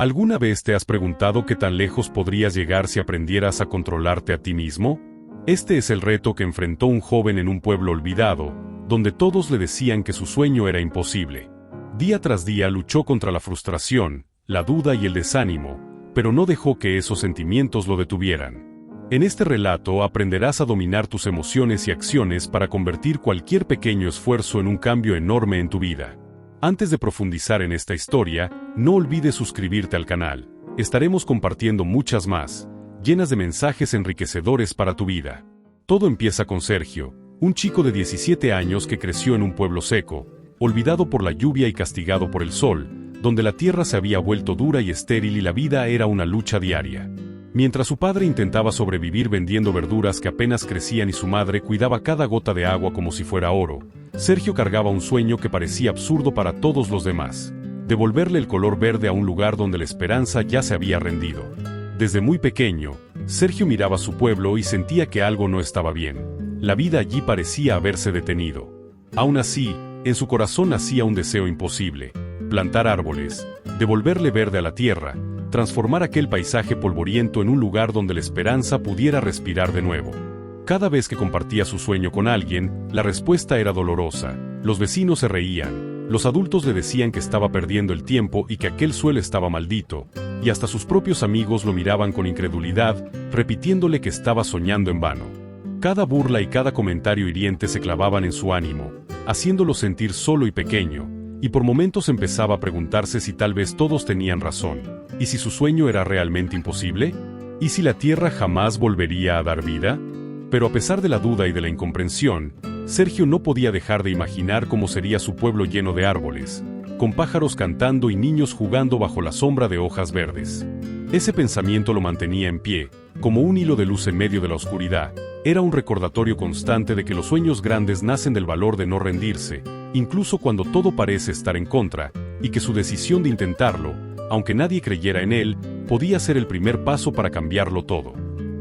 ¿Alguna vez te has preguntado qué tan lejos podrías llegar si aprendieras a controlarte a ti mismo? Este es el reto que enfrentó un joven en un pueblo olvidado, donde todos le decían que su sueño era imposible. Día tras día luchó contra la frustración, la duda y el desánimo, pero no dejó que esos sentimientos lo detuvieran. En este relato aprenderás a dominar tus emociones y acciones para convertir cualquier pequeño esfuerzo en un cambio enorme en tu vida. Antes de profundizar en esta historia, no olvides suscribirte al canal. Estaremos compartiendo muchas más, llenas de mensajes enriquecedores para tu vida. Todo empieza con Sergio, un chico de 17 años que creció en un pueblo seco, olvidado por la lluvia y castigado por el sol, donde la tierra se había vuelto dura y estéril y la vida era una lucha diaria. Mientras su padre intentaba sobrevivir vendiendo verduras que apenas crecían y su madre cuidaba cada gota de agua como si fuera oro, Sergio cargaba un sueño que parecía absurdo para todos los demás: devolverle el color verde a un lugar donde la esperanza ya se había rendido. Desde muy pequeño, Sergio miraba su pueblo y sentía que algo no estaba bien. La vida allí parecía haberse detenido. Aún así, en su corazón nacía un deseo imposible: plantar árboles, devolverle verde a la tierra, transformar aquel paisaje polvoriento en un lugar donde la esperanza pudiera respirar de nuevo. Cada vez que compartía su sueño con alguien, la respuesta era dolorosa. Los vecinos se reían, los adultos le decían que estaba perdiendo el tiempo y que aquel suelo estaba maldito, y hasta sus propios amigos lo miraban con incredulidad, repitiéndole que estaba soñando en vano. Cada burla y cada comentario hiriente se clavaban en su ánimo, haciéndolo sentir solo y pequeño, y por momentos empezaba a preguntarse si tal vez todos tenían razón. ¿Y si su sueño era realmente imposible? ¿Y si la tierra jamás volvería a dar vida? Pero a pesar de la duda y de la incomprensión, Sergio no podía dejar de imaginar cómo sería su pueblo lleno de árboles, con pájaros cantando y niños jugando bajo la sombra de hojas verdes. Ese pensamiento lo mantenía en pie, como un hilo de luz en medio de la oscuridad. Era un recordatorio constante de que los sueños grandes nacen del valor de no rendirse, incluso cuando todo parece estar en contra, y que su decisión de intentarlo, aunque nadie creyera en él, podía ser el primer paso para cambiarlo todo.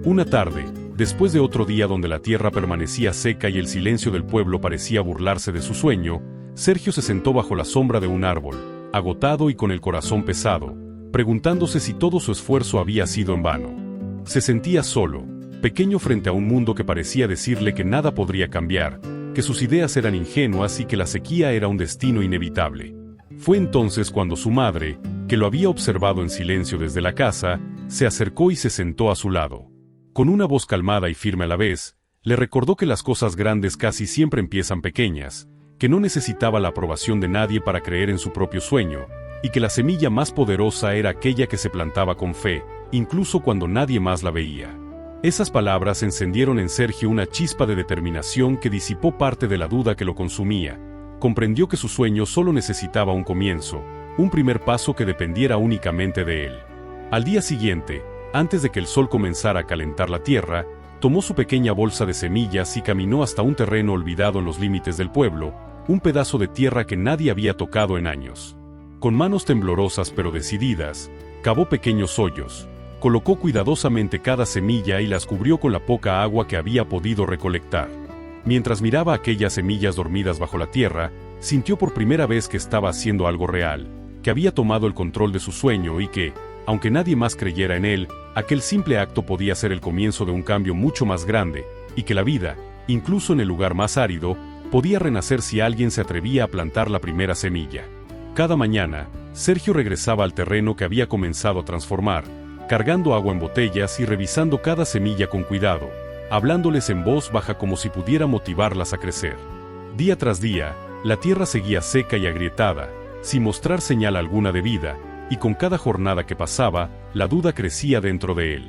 Una tarde, después de otro día donde la tierra permanecía seca y el silencio del pueblo parecía burlarse de su sueño, Sergio se sentó bajo la sombra de un árbol, agotado y con el corazón pesado, preguntándose si todo su esfuerzo había sido en vano. Se sentía solo, pequeño frente a un mundo que parecía decirle que nada podría cambiar, que sus ideas eran ingenuas y que la sequía era un destino inevitable. Fue entonces cuando su madre, que lo había observado en silencio desde la casa, se acercó y se sentó a su lado. Con una voz calmada y firme a la vez, le recordó que las cosas grandes casi siempre empiezan pequeñas, que no necesitaba la aprobación de nadie para creer en su propio sueño, y que la semilla más poderosa era aquella que se plantaba con fe, incluso cuando nadie más la veía. Esas palabras encendieron en Sergio una chispa de determinación que disipó parte de la duda que lo consumía. Comprendió que su sueño solo necesitaba un comienzo, un primer paso que dependiera únicamente de él. Al día siguiente, antes de que el sol comenzara a calentar la tierra, tomó su pequeña bolsa de semillas y caminó hasta un terreno olvidado en los límites del pueblo, un pedazo de tierra que nadie había tocado en años. Con manos temblorosas pero decididas, cavó pequeños hoyos, colocó cuidadosamente cada semilla y las cubrió con la poca agua que había podido recolectar. Mientras miraba aquellas semillas dormidas bajo la tierra, sintió por primera vez que estaba haciendo algo real, que había tomado el control de su sueño y que, aunque nadie más creyera en él, aquel simple acto podía ser el comienzo de un cambio mucho más grande, y que la vida, incluso en el lugar más árido, podía renacer si alguien se atrevía a plantar la primera semilla. Cada mañana, Sergio regresaba al terreno que había comenzado a transformar, cargando agua en botellas y revisando cada semilla con cuidado, hablándoles en voz baja como si pudiera motivarlas a crecer. Día tras día, la tierra seguía seca y agrietada, sin mostrar señal alguna de vida, y con cada jornada que pasaba, la duda crecía dentro de él.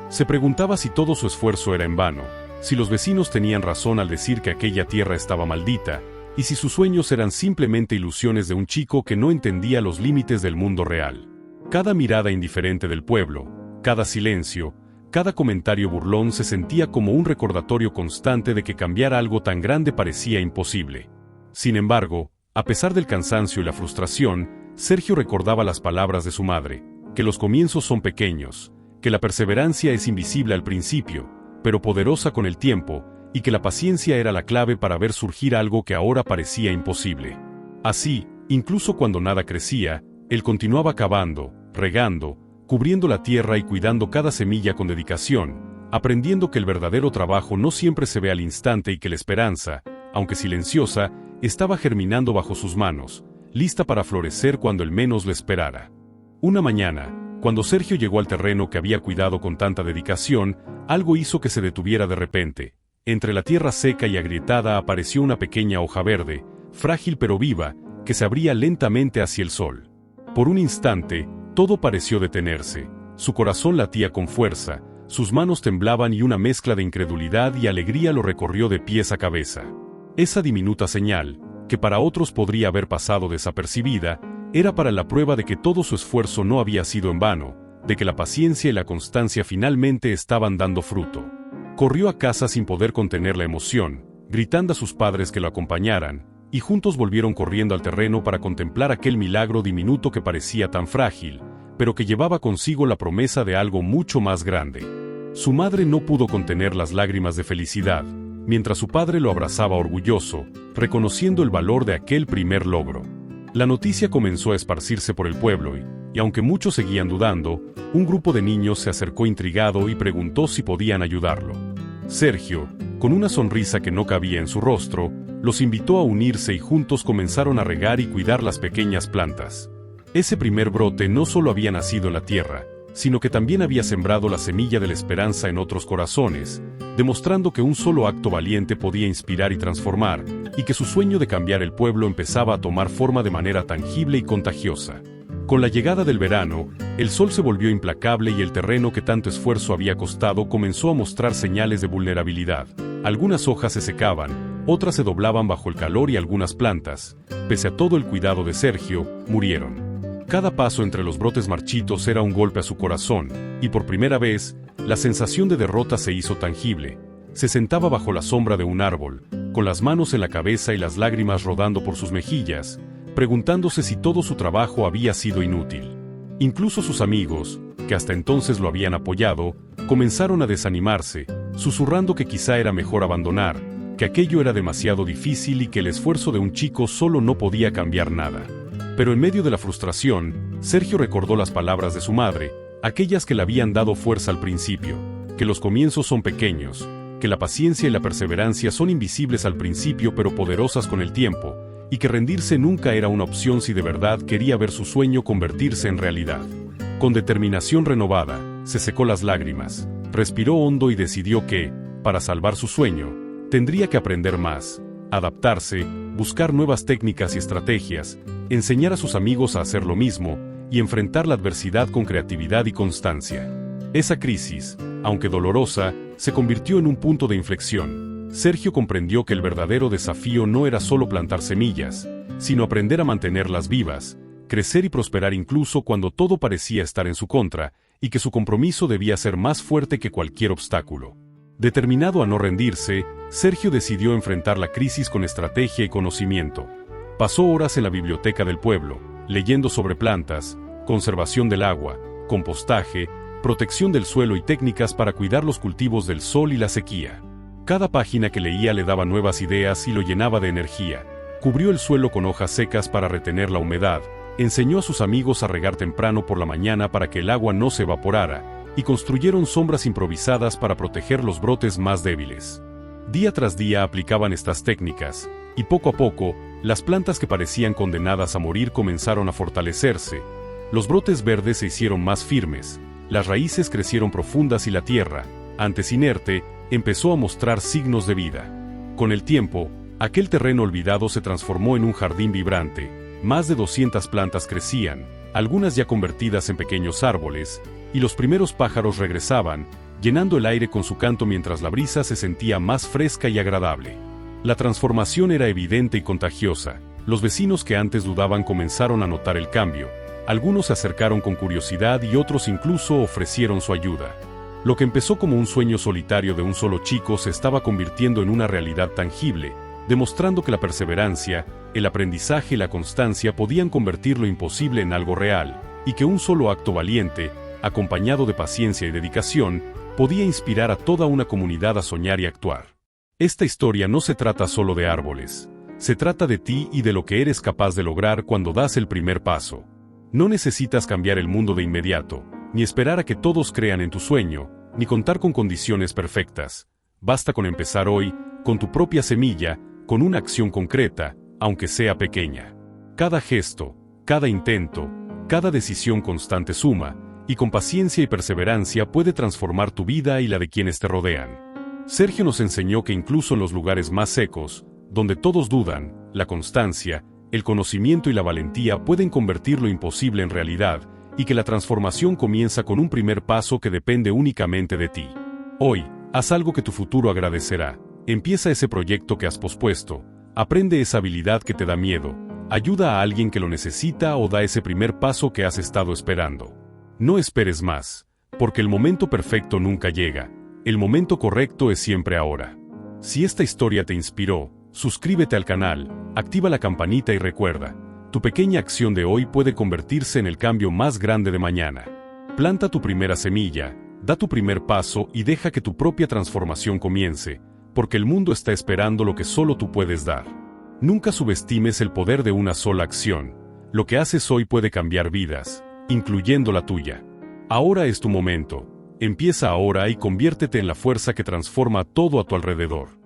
Se preguntaba si todo su esfuerzo era en vano, si los vecinos tenían razón al decir que aquella tierra estaba maldita, y si sus sueños eran simplemente ilusiones de un chico que no entendía los límites del mundo real. Cada mirada indiferente del pueblo, cada silencio, cada comentario burlón se sentía como un recordatorio constante de que cambiar algo tan grande parecía imposible. Sin embargo, a pesar del cansancio y la frustración, Sergio recordaba las palabras de su madre, que los comienzos son pequeños, que la perseverancia es invisible al principio, pero poderosa con el tiempo, y que la paciencia era la clave para ver surgir algo que ahora parecía imposible. Así, incluso cuando nada crecía, él continuaba cavando, regando, cubriendo la tierra y cuidando cada semilla con dedicación, aprendiendo que el verdadero trabajo no siempre se ve al instante y que la esperanza, aunque silenciosa, estaba germinando bajo sus manos, lista para florecer cuando el menos lo esperara. Una mañana, cuando Sergio llegó al terreno que había cuidado con tanta dedicación, algo hizo que se detuviera de repente. Entre la tierra seca y agrietada apareció una pequeña hoja verde, frágil pero viva, que se abría lentamente hacia el sol. Por un instante, todo pareció detenerse. Su corazón latía con fuerza, sus manos temblaban y una mezcla de incredulidad y alegría lo recorrió de pies a cabeza. Esa diminuta señal, que para otros podría haber pasado desapercibida, era para la prueba de que todo su esfuerzo no había sido en vano, de que la paciencia y la constancia finalmente estaban dando fruto. Corrió a casa sin poder contener la emoción, gritando a sus padres que lo acompañaran, y juntos volvieron corriendo al terreno para contemplar aquel milagro diminuto que parecía tan frágil, pero que llevaba consigo la promesa de algo mucho más grande. Su madre no pudo contener las lágrimas de felicidad, mientras su padre lo abrazaba orgulloso, reconociendo el valor de aquel primer logro. La noticia comenzó a esparcirse por el pueblo y aunque muchos seguían dudando, un grupo de niños se acercó intrigado y preguntó si podían ayudarlo. Sergio, con una sonrisa que no cabía en su rostro, los invitó a unirse y juntos comenzaron a regar y cuidar las pequeñas plantas. Ese primer brote no solo había nacido en la tierra, sino que también había sembrado la semilla de la esperanza en otros corazones, demostrando que un solo acto valiente podía inspirar y transformar, y que su sueño de cambiar el pueblo empezaba a tomar forma de manera tangible y contagiosa. Con la llegada del verano, el sol se volvió implacable y el terreno que tanto esfuerzo había costado comenzó a mostrar señales de vulnerabilidad. Algunas hojas se secaban, otras se doblaban bajo el calor y algunas plantas, pese a todo el cuidado de Sergio, murieron. Cada paso entre los brotes marchitos era un golpe a su corazón, y por primera vez, la sensación de derrota se hizo tangible. Se sentaba bajo la sombra de un árbol, con las manos en la cabeza y las lágrimas rodando por sus mejillas, preguntándose si todo su trabajo había sido inútil. Incluso sus amigos, que hasta entonces lo habían apoyado, comenzaron a desanimarse, susurrando que quizá era mejor abandonar, que aquello era demasiado difícil y que el esfuerzo de un chico solo no podía cambiar nada. Pero en medio de la frustración, Sergio recordó las palabras de su madre, aquellas que le habían dado fuerza al principio, que los comienzos son pequeños, que la paciencia y la perseverancia son invisibles al principio pero poderosas con el tiempo, y que rendirse nunca era una opción si de verdad quería ver su sueño convertirse en realidad. Con determinación renovada, se secó las lágrimas, respiró hondo y decidió que, para salvar su sueño, tendría que aprender más, adaptarse, buscar nuevas técnicas y estrategias, enseñar a sus amigos a hacer lo mismo, y enfrentar la adversidad con creatividad y constancia. Esa crisis, aunque dolorosa, se convirtió en un punto de inflexión. Sergio comprendió que el verdadero desafío no era solo plantar semillas, sino aprender a mantenerlas vivas, crecer y prosperar incluso cuando todo parecía estar en su contra, y que su compromiso debía ser más fuerte que cualquier obstáculo. Determinado a no rendirse, Sergio decidió enfrentar la crisis con estrategia y conocimiento. Pasó horas en la biblioteca del pueblo, leyendo sobre plantas, conservación del agua, compostaje, protección del suelo y técnicas para cuidar los cultivos del sol y la sequía. Cada página que leía le daba nuevas ideas y lo llenaba de energía. Cubrió el suelo con hojas secas para retener la humedad, enseñó a sus amigos a regar temprano por la mañana para que el agua no se evaporara, y construyeron sombras improvisadas para proteger los brotes más débiles. Día tras día aplicaban estas técnicas, y poco a poco, las plantas que parecían condenadas a morir comenzaron a fortalecerse. Los brotes verdes se hicieron más firmes, las raíces crecieron profundas y la tierra, antes inerte, empezó a mostrar signos de vida. Con el tiempo, aquel terreno olvidado se transformó en un jardín vibrante. Más de 200 plantas crecían, algunas ya convertidas en pequeños árboles, y los primeros pájaros regresaban, llenando el aire con su canto mientras la brisa se sentía más fresca y agradable. La transformación era evidente y contagiosa. Los vecinos que antes dudaban comenzaron a notar el cambio. Algunos se acercaron con curiosidad y otros incluso ofrecieron su ayuda. Lo que empezó como un sueño solitario de un solo chico se estaba convirtiendo en una realidad tangible, demostrando que la perseverancia, el aprendizaje y la constancia podían convertir lo imposible en algo real, y que un solo acto valiente, acompañado de paciencia y dedicación, podía inspirar a toda una comunidad a soñar y actuar. Esta historia no se trata solo de árboles, se trata de ti y de lo que eres capaz de lograr cuando das el primer paso. No necesitas cambiar el mundo de inmediato, ni esperar a que todos crean en tu sueño, ni contar con condiciones perfectas. Basta con empezar hoy, con tu propia semilla, con una acción concreta, aunque sea pequeña. Cada gesto, cada intento, cada decisión constante suma, y con paciencia y perseverancia puede transformar tu vida y la de quienes te rodean. Sergio nos enseñó que incluso en los lugares más secos, donde todos dudan, la constancia, el conocimiento y la valentía pueden convertir lo imposible en realidad, y que la transformación comienza con un primer paso que depende únicamente de ti. Hoy, haz algo que tu futuro agradecerá. Empieza ese proyecto que has pospuesto, aprende esa habilidad que te da miedo, ayuda a alguien que lo necesita o da ese primer paso que has estado esperando. No esperes más, porque el momento perfecto nunca llega, el momento correcto es siempre ahora. Si esta historia te inspiró, suscríbete al canal, activa la campanita y recuerda, tu pequeña acción de hoy puede convertirse en el cambio más grande de mañana. Planta tu primera semilla, da tu primer paso y deja que tu propia transformación comience, porque el mundo está esperando lo que solo tú puedes dar. Nunca subestimes el poder de una sola acción. Lo que haces hoy puede cambiar vidas, incluyendo la tuya. Ahora es tu momento. Empieza ahora y conviértete en la fuerza que transforma todo a tu alrededor.